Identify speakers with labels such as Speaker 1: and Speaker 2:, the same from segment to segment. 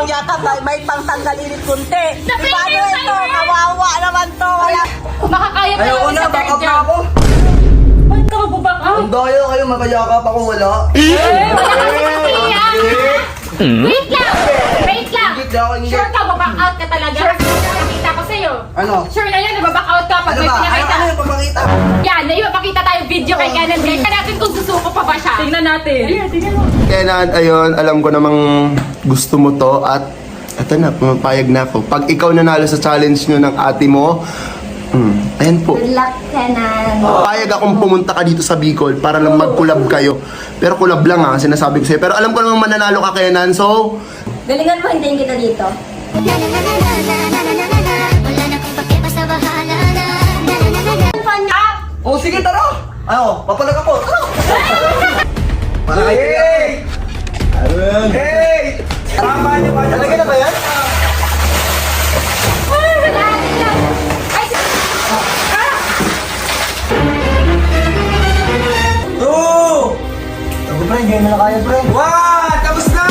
Speaker 1: Dalawang yakap, may pangtanggalinit kunti. Paano
Speaker 2: Napilit
Speaker 1: ito?
Speaker 2: sa'yo, eh.
Speaker 1: Kawawa naman to. Wala.
Speaker 2: Makakaya pa
Speaker 3: Ayoko
Speaker 2: namin
Speaker 3: na,
Speaker 2: sa
Speaker 3: back up
Speaker 2: third
Speaker 3: na
Speaker 2: job.
Speaker 3: ako.
Speaker 2: Ba't ka mag-back out?
Speaker 3: Ang daya kayo, makayakap ako, wala.
Speaker 2: Wala kasi kapiyan. Wait lang! Wait lang!
Speaker 3: Hindi ako, hindi.
Speaker 2: Sure ka, back out ka talaga? Nakita ko sa'yo.
Speaker 3: Ano?
Speaker 2: Sure na yan, nag-back out ka pag
Speaker 3: Ano
Speaker 2: may
Speaker 3: ba? Ano
Speaker 2: pinakita.
Speaker 3: ano yung papakita?
Speaker 2: Yan, na ipapakita tayong video kay Kenan Blake. Tingnan natin kung susuko pa ba siya. Tingnan natin. Ayun, tingnan mo.
Speaker 4: Kenan, ayun, alam ko namang gusto mo to at eto na, pumapayag na ako. Pag ikaw nanalo sa challenge nyo ng ate mo, ayan po.
Speaker 5: Good luck, Kenan.
Speaker 4: Payag akong pumunta ka dito sa Bicol para lang mag-collab kayo. Pero collab lang ha, sinasabi ko sa'yo. Pero alam ko namang mananalo ka, Kenan, so...
Speaker 5: Galingan mo, hintayin kita dito.
Speaker 3: Oh, sige, tara! Ano, papalag ako, tara! Para kay Hey! Hey! Tama niyo ba? Talaga na ba yan? Two! Sabi pre, hindi na kaya pre. One! Tapos na!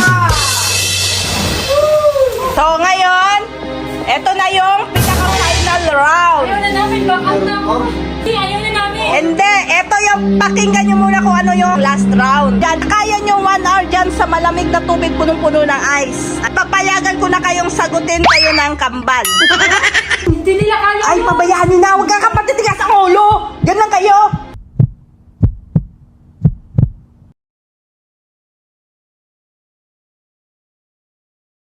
Speaker 1: So ngayon, eto na yung pinaka-final round.
Speaker 2: Ayaw na namin, back out na ako. Hindi, ayaw na namin.
Speaker 1: Hindi, eto yung pakinggan nyo muna kung ano yung last round. Yan, kaya nyo 1 hour dyan sa malamig na tubig punong-puno ng ice. At papayagan ko na kayong sagutin kayo ng kambal.
Speaker 2: Hindi nila kaya.
Speaker 1: Ay, pabayaan nyo na, huwag kakapatitigas ang ulo. Yan lang kayo.